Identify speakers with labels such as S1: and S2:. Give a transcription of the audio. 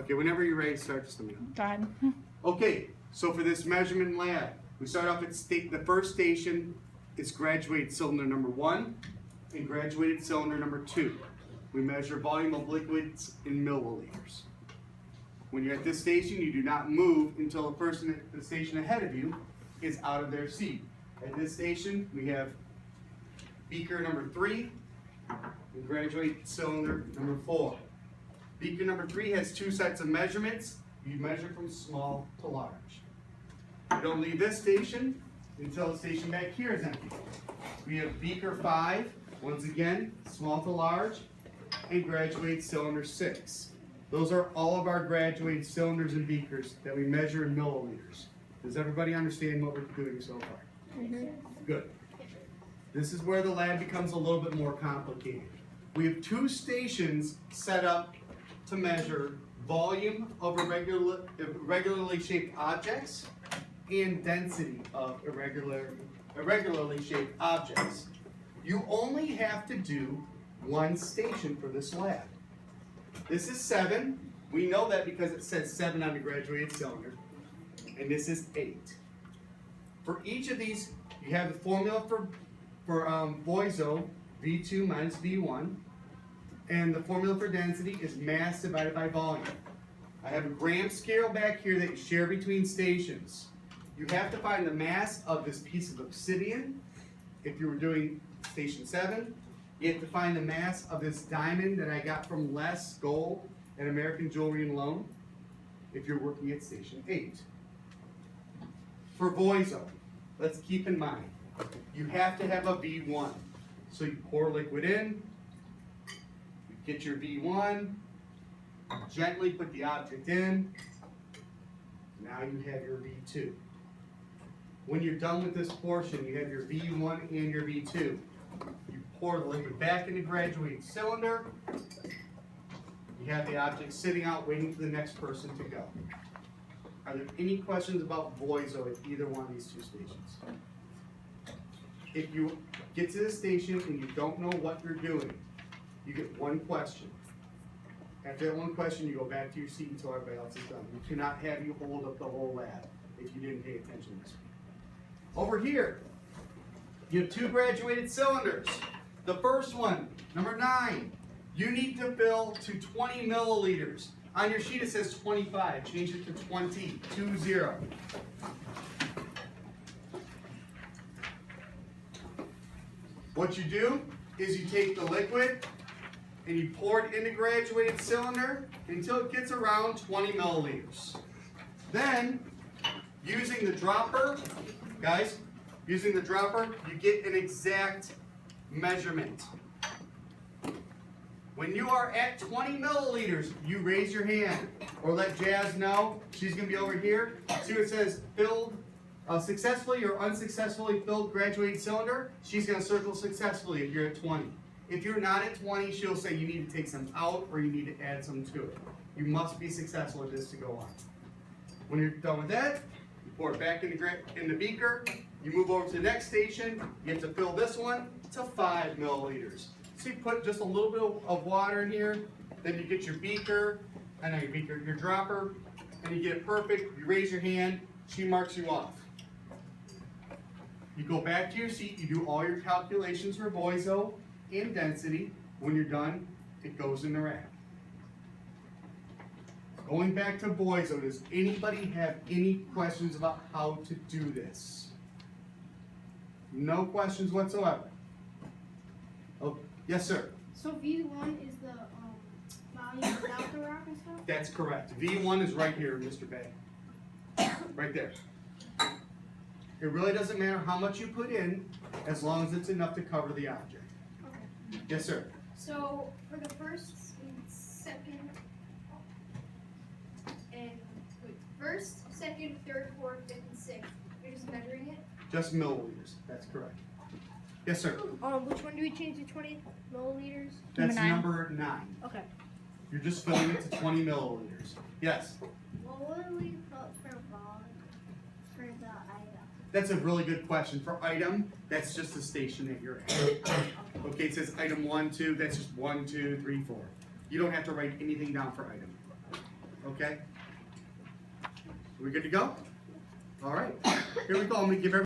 S1: Okay, whenever you're ready to start, just let me know.
S2: Go ahead.
S1: Okay, so for this measurement lab, we start off at the first station. It's graduated cylinder number 1 and graduated cylinder number 2. We measure volume of liquids in milliliters. When you're at this station, you do not move until the person at the station ahead of you is out of their seat. At this station, we have beaker number 3 and graduate cylinder number 4. Beaker number 3 has 2 sets of measurements. You measure from small to large. You don't leave this station until the station back here is empty. We have beaker 5, once again, small to large, and graduate cylinder 6. Those are all of our graduated cylinders and beakers that we measure in milliliters. Does everybody understand what we're doing so far?
S2: Mm-hmm.
S1: Good. This is where the lab becomes a little bit more complicated. We have 2 stations set up to measure volume of irregularly shaped objects and density of irregularly shaped objects. You only have to do 1 station for this lab. This is 7. We know that because it says 7 on the graduated cylinder. And this is 8. For each of these, you have the formula for Voiso, V2 minus V1. And the formula for density is mass divided by volume. I have a gram scale back here that you share between stations. You have to find the mass of this piece of obsidian if you were doing station 7. You have to find the mass of this diamond that I got from Les Gold at American Jewelry and Loan if you're working at station 8. For Voiso, let's keep in mind, you have to have a V1. So you pour liquid in, you get your V1, gently put the object in, now you have your V2. When you're done with this portion, you have your V1 and your V2. You pour the liquid back in the graduated cylinder. You have the object sitting out waiting for the next person to go. Are there any questions about Voiso at either one of these 2 stations? If you get to the station and you don't know what you're doing, you get 1 question. After that 1 question, you go back to your seat until everybody else is done. We cannot have you hold up the whole lab if you didn't pay attention this week. Over here, you have 2 graduated cylinders. The first one, number 9, you need to fill to 20 milliliters. On your sheet it says 25, change it to 20, 20. What you do is you take the liquid and you pour it in the graduated cylinder until it gets around 20 milliliters. Then, using the dropper, guys, using the dropper, you get an exact measurement. When you are at 20 milliliters, you raise your hand or let Jazz know. She's going to be over here. See what it says, filled, successfully or unsuccessfully filled graduated cylinder. She's going to circle successfully if you're at 20. If you're not at 20, she'll say you need to take some out or you need to add some to it. You must be successful at this to go on. When you're done with that, you pour it back in the beaker. You move over to the next station. You have to fill this one to 5 milliliters. So you put just a little bit of water in here. Then you get your beaker, your dropper, and you get it perfect. You raise your hand. She marks you off. You go back to your seat. You do all your calculations for Voiso and density. When you're done, it goes in the rack. Going back to Voiso, does anybody have any questions about how to do this? No questions whatsoever. Oh, yes, sir.
S3: So V1 is the volume without the rock and stuff?
S1: That's correct. V1 is right here, Mr. Bay. Right there. It really doesn't matter how much you put in, as long as it's enough to cover the object.
S3: Okay.
S1: Yes, sir.
S3: So for the first and second, first, second, third, fourth, fifth, and sixth, you're just measuring it?
S1: Just milliliters. That's correct. Yes, sir.
S3: Which one do we change to 20 milliliters?
S1: That's
S2: Number
S1: number 9.
S3: Okay.
S1: You're just filling it to 20 milliliters. Yes.
S3: Well, what do we put for volume for the item?
S1: That's a really good question. For item, that's just the station that you're at. Okay, it says item 1, 2. That's just 1, 2, 3, 4. You don't have to write anything down for item. Okay. Okay? We good to go? All right. Here we go. I'm gonna give everybody